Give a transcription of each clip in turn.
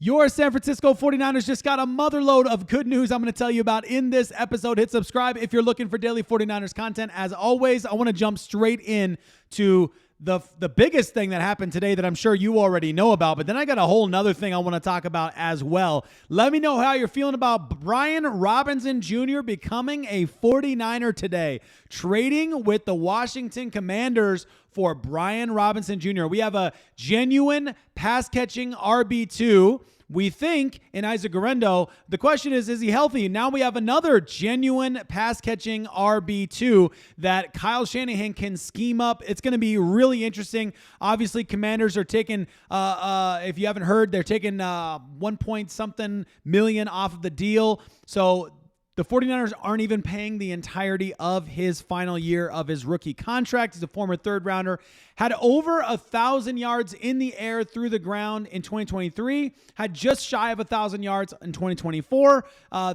Your San Francisco 49ers just got a motherload of good news I'm going to tell you about in this episode. Hit subscribe if you're looking for daily 49ers content. As always, I want to jump straight in to the biggest thing that happened today that I'm sure you already know about, but then I got a whole nother thing I want to talk about as well. Let me know how you're feeling about Brian Robinson Jr. becoming a 49er today, trading with the Washington Commanders for Brian Robinson Jr. We have a genuine pass-catching RB2. We think in Isaac Guerendo. The question is he healthy? Now we have another genuine pass-catching RB2 that Kyle Shanahan can scheme up. It's going to be really interesting. Obviously, Commanders are taking, if you haven't heard, they're taking 1 point something million off of the deal. So the 49ers aren't even paying the entirety of his final year of his rookie contract. He's a former third rounder. Had over 1,000 yards in the air through the ground in 2023. Had just shy of 1,000 yards in 2024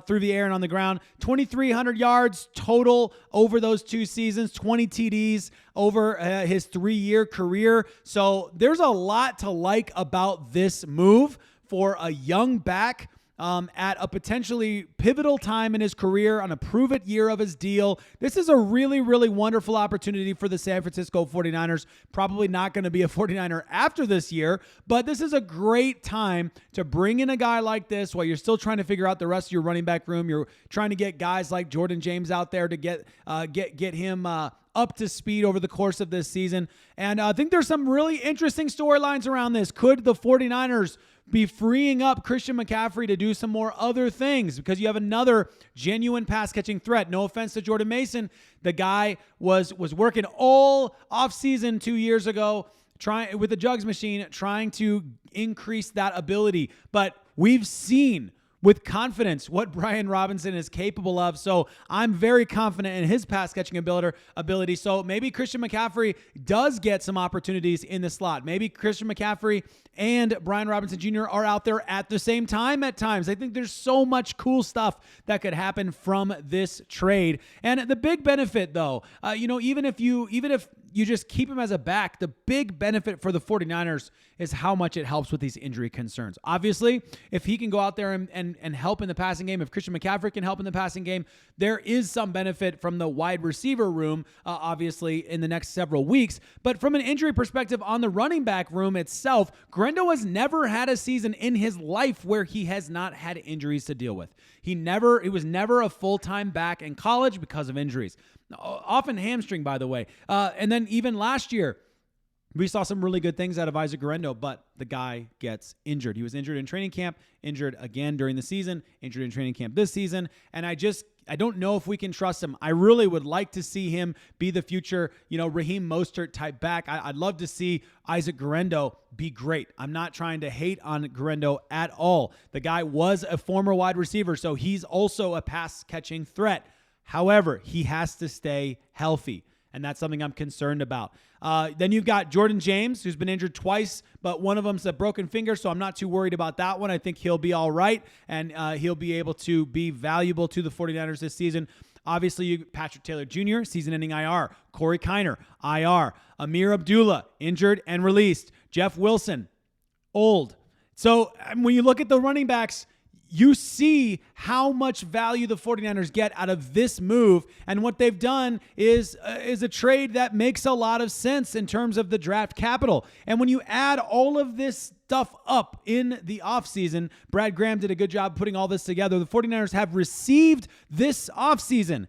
through the air and on the ground. 2,300 yards total over those 2 seasons. 20 TDs over his 3-year career. So there's a lot to like about this move for a young back. At a potentially pivotal time in his career on a prove-it year of his deal. This is a really, really wonderful opportunity for the San Francisco 49ers. Probably not going to be a 49er after this year, but this is a great time to bring in a guy like this while you're still trying to figure out the rest of your running back room. You're trying to get guys like Jordan James out there to get him up to speed over the course of this season. And I think there's some really interesting storylines around this. Could the 49ers be freeing up Christian McCaffrey to do some more other things? Because you have another genuine pass-catching threat. No offense to Jordan Mason. The guy was working all offseason 2 years ago trying with the jugs machine, trying to increase that ability. But we've seen with confidence what Brian Robinson is capable of. So I'm very confident in his pass-catching ability. So maybe Christian McCaffrey does get some opportunities in the slot. Maybe Christian McCaffrey and Brian Robinson Jr. are out there at the same time at times. I think there's so much cool stuff that could happen from this trade. And the big benefit, though, even if you just keep him as a back, the big benefit for the 49ers is how much it helps with these injury concerns. Obviously, if he can go out there and help in the passing game, if Christian McCaffrey can help in the passing game, there is some benefit from the wide receiver room, obviously, in the next several weeks. But from an injury perspective on the running back room itself, Guerendo has never had a season in his life where he has not had injuries to deal with. He was never a full-time back in college because of injuries. Often hamstring, by the way. And then even last year, we saw some really good things out of Isaac Guerendo, but the guy gets injured. He was injured in training camp, injured again during the season, injured in training camp this season, and I don't know if we can trust him. I really would like to see him be the future, Raheem Mostert type back. I'd love to see Isaac Guerendo be great. I'm not trying to hate on Guerendo at all. The guy was a former wide receiver, so he's also a pass-catching threat. However, he has to stay healthy, and that's something I'm concerned about. Then you've got Jordan James, who's been injured twice, but one of them's a broken finger, so I'm not too worried about that one. I think he'll be all right, and he'll be able to be valuable to the 49ers this season. Obviously, Patrick Taylor Jr., season-ending IR. Corey Kiner, IR. Amir Abdullah, injured and released. Jeff Wilson, old. So when you look at the running backs, you see how much value the 49ers get out of this move, and what they've done is a trade that makes a lot of sense in terms of the draft capital. And when you add all of this stuff up in the offseason, Brad Graham did a good job putting all this together. The 49ers have received this offseason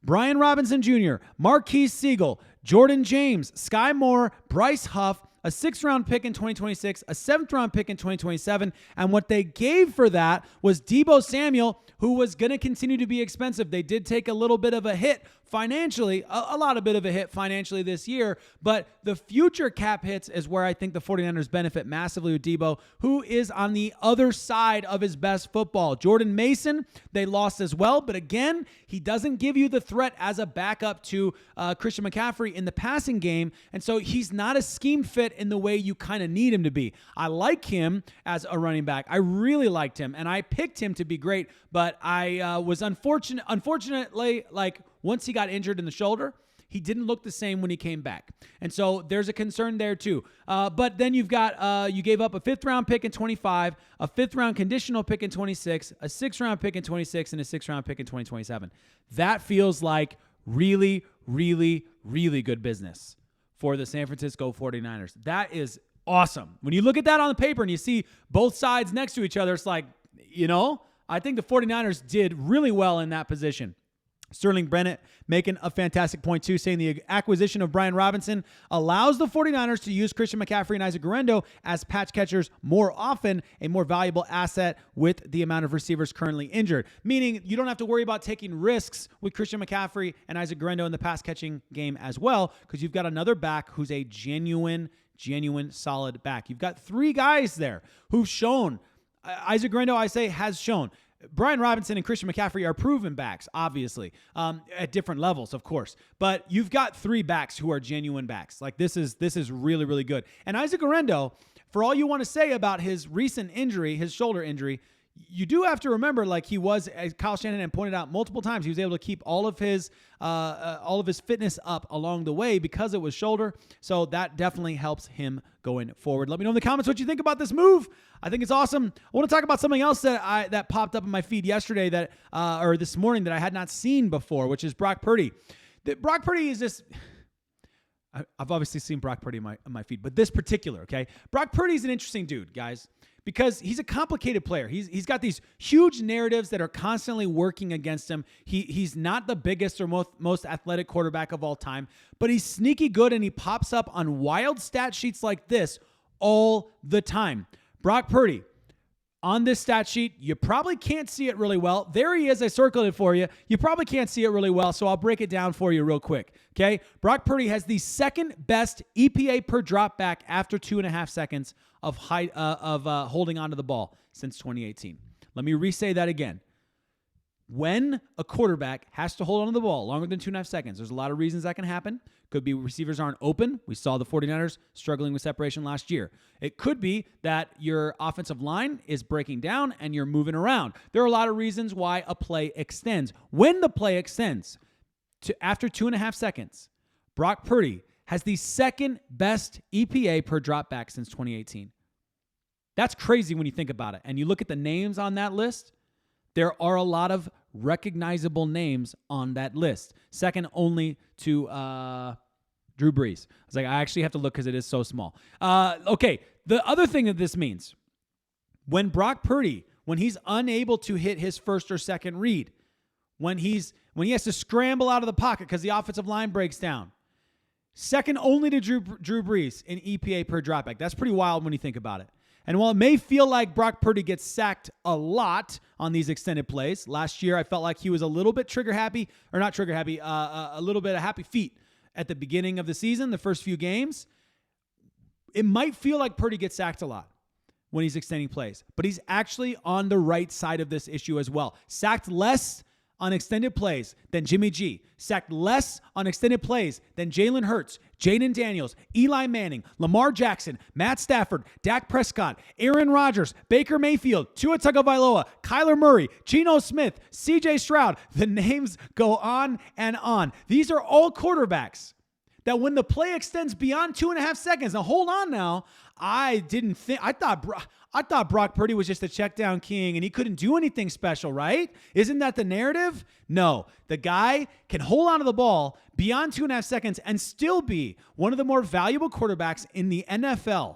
Brian Robinson Jr., Marquise Siegel, Jordan James, Sky Moore, Bryce Huff, a 6th-round pick in 2026, a 7th-round pick in 2027, and what they gave for that was Deebo Samuel, who was going to continue to be expensive. They did take a little bit of a hit financially, a lot of bit of a hit financially this year, but the future cap hits is where I think the 49ers benefit massively with Deebo, who is on the other side of his best football. Jordan Mason, they lost as well, but again, he doesn't give you the threat as a backup to Christian McCaffrey in the passing game, and so he's not a scheme fit in the way you kind of need him to be. I like him as a running back. I really liked him, and I picked him to be great, but I was unfortunately, once he got injured in the shoulder, he didn't look the same when he came back. And so there's a concern there too. But then you've got, you gave up a 5th round pick in 25, a 5th round conditional pick in 26, a 6th round pick in 26, and a 6th round pick in 2027. That feels like really, really, really good business for the San Francisco 49ers. That is awesome. When you look at that on the paper and you see both sides next to each other, it's like, I think the 49ers did really well in that position. Sterling Bennett making a fantastic point too, saying the acquisition of Brian Robinson allows the 49ers to use Christian McCaffrey and Isaac Guerrero as patch catchers more often, a more valuable asset with the amount of receivers currently injured. Meaning you don't have to worry about taking risks with Christian McCaffrey and Isaac Guerrero in the pass catching game as well, because you've got another back who's a genuine solid back. You've got 3 guys there who've shown. Isaac Guerrero, I say, has shown. Brian Robinson and Christian McCaffrey are proven backs, obviously, at different levels, of course. But you've got 3 backs who are genuine backs. Like, this is really, really good. And Isaac Guerrero, for all you want to say about his recent injury, his shoulder injury, you do have to remember, like, he was, as Kyle Shanahan pointed out multiple times, he was able to keep all of his fitness up along the way because it was shoulder. So that definitely helps him going forward. Let me know in the comments what you think about this move. I think it's awesome. I want to talk about something else that popped up in my feed yesterday or this morning that I had not seen before, which is Brock Purdy. Brock Purdy is this. I've obviously seen Brock Purdy in my feed, but this particular, okay? Brock Purdy is an interesting dude, guys, because he's a complicated player. He's got these huge narratives that are constantly working against him. He's not the biggest or most athletic quarterback of all time, but he's sneaky good, and he pops up on wild stat sheets like this all the time. Brock Purdy, on this stat sheet, you probably can't see it really well. There he is. I circled it for you. You probably can't see it really well, so I'll break it down for you real quick. Okay? Brock Purdy has the 2nd best EPA per drop back after 2.5 seconds of holding onto the ball since 2018. Let me re-say that again. When a quarterback has to hold onto the ball longer than 2.5 seconds, there's a lot of reasons that can happen. Could be receivers aren't open. We saw the 49ers struggling with separation last year. It could be that your offensive line is breaking down and you're moving around. There are a lot of reasons why a play extends. When the play extends to after 2.5 seconds, Brock Purdy has the 2nd best EPA per drop back since 2018. That's crazy when you think about it. And you look at the names on that list, there are a lot of recognizable names on that list. Second only to Drew Brees. I was like, I actually have to look because it is so small. Okay, the other thing that this means, when Brock Purdy, when he's unable to hit his first or second read, when he has to scramble out of the pocket because the offensive line breaks down, second only to Drew Brees in EPA per dropback. That's pretty wild when you think about it. And while it may feel like Brock Purdy gets sacked a lot on these extended plays, last year I felt like he was a little bit a little bit of happy feet at the beginning of the season, the first few games. It might feel like Purdy gets sacked a lot when he's extending plays, but he's actually on the right side of this issue as well. Sacked less on extended plays than Jimmy G. Sacked less on extended plays than Jalen Hurts, Jaden Daniels, Eli Manning, Lamar Jackson, Matt Stafford, Dak Prescott, Aaron Rodgers, Baker Mayfield, Tua Tagovailoa, Kyler Murray, Geno Smith, CJ Stroud. The names go on and on. These are all quarterbacks that when the play extends beyond 2.5 seconds, now hold on now, I thought Brock Purdy was just a check down king and he couldn't do anything special, right? Isn't that the narrative? No, the guy can hold on to the ball beyond 2.5 seconds and still be one of the more valuable quarterbacks in the NFL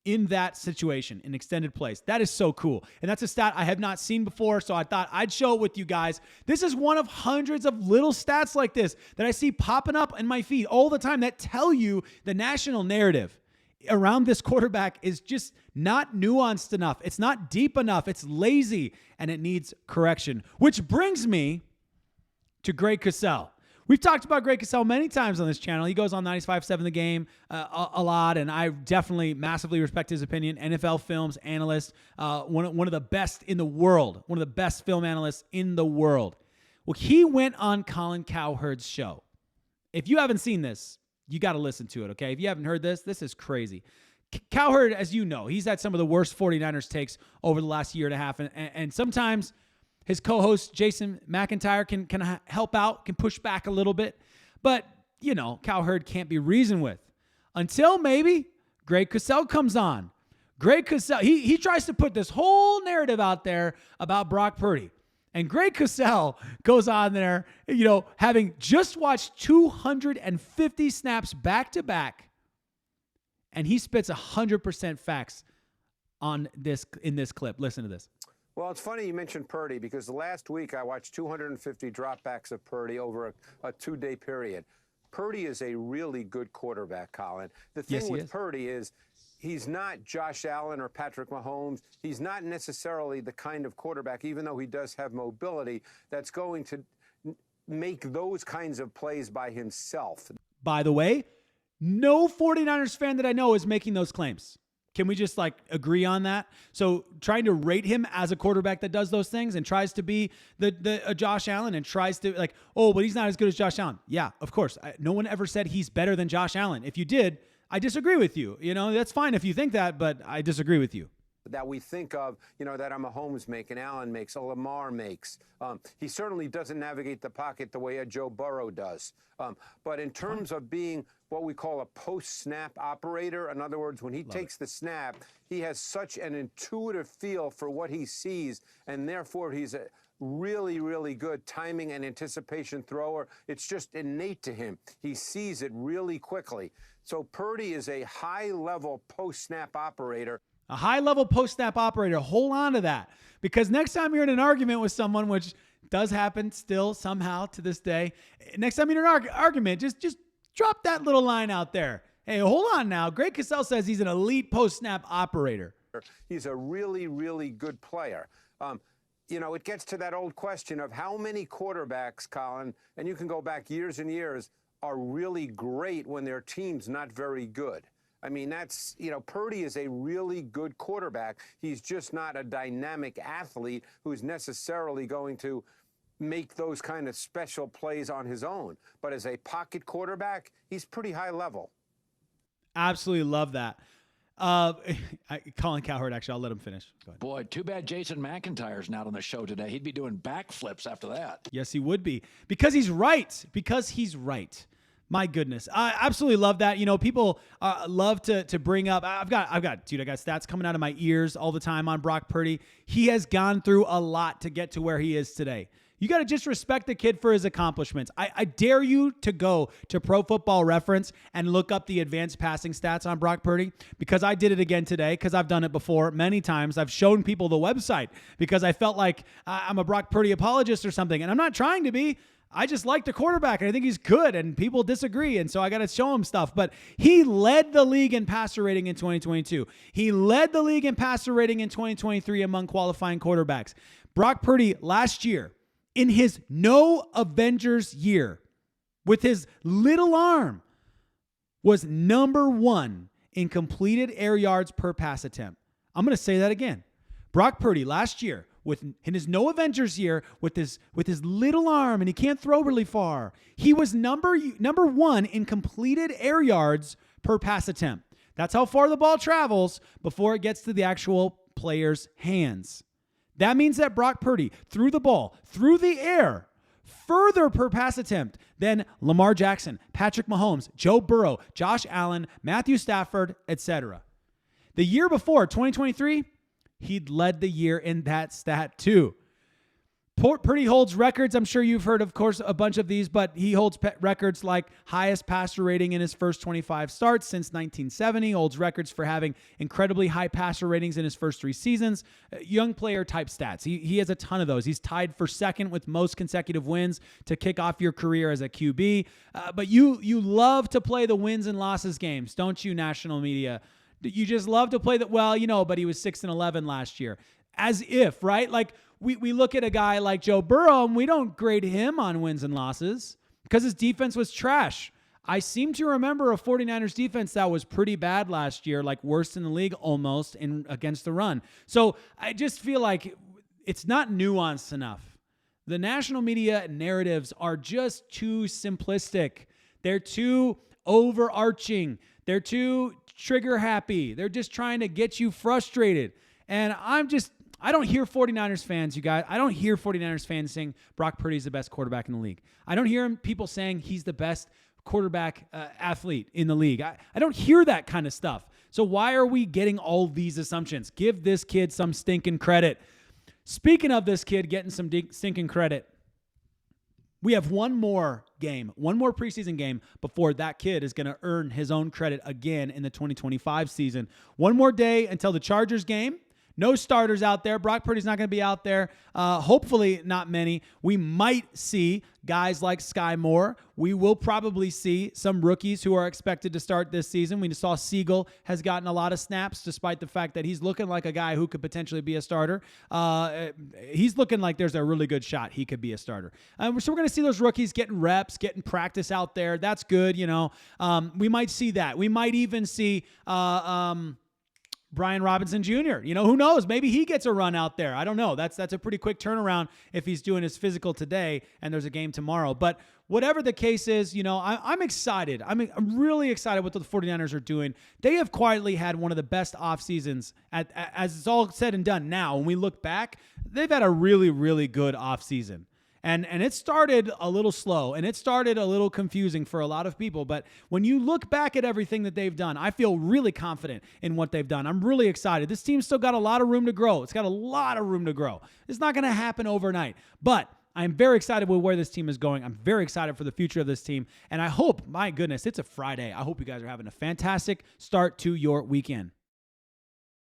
in that situation, in extended plays. That is so cool. And that's a stat I have not seen before, so I thought I'd show it with you guys. This is one of hundreds of little stats like this that I see popping up in my feed all the time that tell you the national narrative around this quarterback is just not nuanced enough. It's not deep enough. It's lazy, and it needs correction. Which brings me to Greg Cosell. We've talked about Greg Cosell many times on this channel. He goes on 95.7 The Game a lot, and I definitely massively respect his opinion. NFL Films analyst, one of the best in the world, one of the best film analysts in the world. Well, he went on Colin Cowherd's show. If you haven't seen this, you got to listen to it, okay? If you haven't heard this is crazy. Cowherd, as you know, he's had some of the worst 49ers takes over the last year and a half, and sometimes his co-host, Jason McIntyre, can help out, can push back a little bit. But, Cowherd can't be reasoned with until maybe Greg Cosell comes on. Greg Cosell, he tries to put this whole narrative out there about Brock Purdy. And Greg Cosell goes on there, having just watched 250 snaps back to back, and he spits 100% facts in this clip. Listen to this. Well, it's funny you mentioned Purdy because last week I watched 250 dropbacks of Purdy over a 2-day period. Purdy is a really good quarterback, Colin. The thing with Purdy is he's not Josh Allen or Patrick Mahomes. He's not necessarily the kind of quarterback, even though he does have mobility, that's going to make those kinds of plays by himself. By the way, no 49ers fan that I know is making those claims. Can we just agree on that? So trying to rate him as a quarterback that does those things and tries to be a Josh Allen and tries to but he's not as good as Josh Allen. Yeah, of course. No one ever said he's better than Josh Allen. If you did, I disagree with you. That's fine if you think that, but I disagree with you. That we think of, that a Mahomes makes, an Allen makes, a Lamar makes. He certainly doesn't navigate the pocket the way a Joe Burrow does. But in terms of being what we call a post-snap operator, in other words, when he takes the snap, he has such an intuitive feel for what he sees, and therefore he's a really, really good timing and anticipation thrower. It's just innate to him. He sees it really quickly. So Purdy is a high-level post-snap operator. A high-level post-snap operator. Hold on to that. Because next time you're in an argument with someone, which does happen still somehow to this day, next time you're in an argument, just drop that little line out there. Hey, hold on now. Greg Cosell says he's an elite post-snap operator. He's a really, really good player. It gets to that old question of how many quarterbacks, Colin, and you can go back years and years, are really great when their team's not very good. I mean, that's, Purdy is a really good quarterback. He's just not a dynamic athlete who's necessarily going to make those kind of special plays on his own. But as a pocket quarterback, he's pretty high level. Absolutely love that. Colin Cowherd, actually, I'll let him finish. Go ahead. Boy, too bad Jason McIntyre's not on the show today. He'd be doing backflips after that. Yes, he would be. Because he's right. My goodness. I absolutely love that. People love to bring up. I got stats coming out of my ears all the time on Brock Purdy. He has gone through a lot to get to where he is today. You got to just respect the kid for his accomplishments. I dare you to go to Pro Football Reference and look up the advanced passing stats on Brock Purdy, because I did it again today because I've done it before many times. I've shown people the website because I felt like I'm a Brock Purdy apologist or something, and I'm not trying to be. I just like the quarterback, and I think he's good, and people disagree, and so I got to show him stuff. But he led the league in passer rating in 2022. He led the league in passer rating in 2023 among qualifying quarterbacks. Brock Purdy last year, in his no Avengers year, with his little arm, was number 1 in completed air yards per pass attempt. I'm going to say that again. Brock Purdy last year, in his no Avengers year, with his little arm, and he can't throw really far, he was number 1 in completed air yards per pass attempt. That's how far the ball travels before it gets to the actual player's hands. That means that Brock Purdy threw the ball through the air further per pass attempt than Lamar Jackson, Patrick Mahomes, Joe Burrow, Josh Allen, Matthew Stafford, etc. The year before, 2023, he'd led the year in that stat too. Purdy holds records. I'm sure you've heard, of course, a bunch of these, but he holds records like highest passer rating in his first 25 starts since 1970, holds records for having incredibly high passer ratings in his first 3 seasons, young player type stats. He has a ton of those. He's tied for second with most consecutive wins to kick off your career as a QB. But you love to play the wins and losses games, don't you, national media? You just love to play that. Well, but he was 6-11 last year. As if, right? Like we look at a guy like Joe Burrow and we don't grade him on wins and losses because his defense was trash. I seem to remember a 49ers defense that was pretty bad last year, like worst in the league almost against the run. So I just feel like it's not nuanced enough. The national media narratives are just too simplistic. They're too overarching. They're too trigger happy. They're just trying to get you frustrated. And I don't hear 49ers fans, you guys. I don't hear 49ers fans saying Brock Purdy is the best quarterback in the league. I don't hear people saying he's the best quarterback athlete in the league. I don't hear that kind of stuff. So why are we getting all these assumptions? Give this kid some stinking credit. Speaking of this kid getting some stinking credit, we have one more preseason game before that kid is going to earn his own credit again in the 2025 season. One more day until the Chargers game. No starters out there. Brock Purdy's not going to be out there. Hopefully not many. We might see guys like Sky Moore. We will probably see some rookies who are expected to start this season. We saw Siegel has gotten a lot of snaps despite the fact that he's looking like a guy who could potentially be a starter. He's looking like there's a really good shot he could be a starter. So we're going to see those rookies getting reps, getting practice out there. That's good, you know. We might see that. We might even see Brian Robinson Jr. You know, who knows? Maybe he gets a run out there. I don't know. That's a pretty quick turnaround if he's doing his physical today and there's a game tomorrow. But whatever the case is, you know, I'm excited. I'm really excited what the 49ers are doing. They have quietly had one of the best off seasons as it's all said and done now. When we look back, they've had a really, really good off season. And it started a little slow, and it started a little confusing for a lot of people. But when you look back at everything that they've done, I feel really confident in what they've done. I'm really excited. This team's still got a lot of room to grow. It's got a lot of room to grow. It's not going to happen overnight. But I'm very excited with where this team is going. I'm very excited for the future of this team. And I hope, my goodness, it's a Friday. I hope you guys are having a fantastic start to your weekend.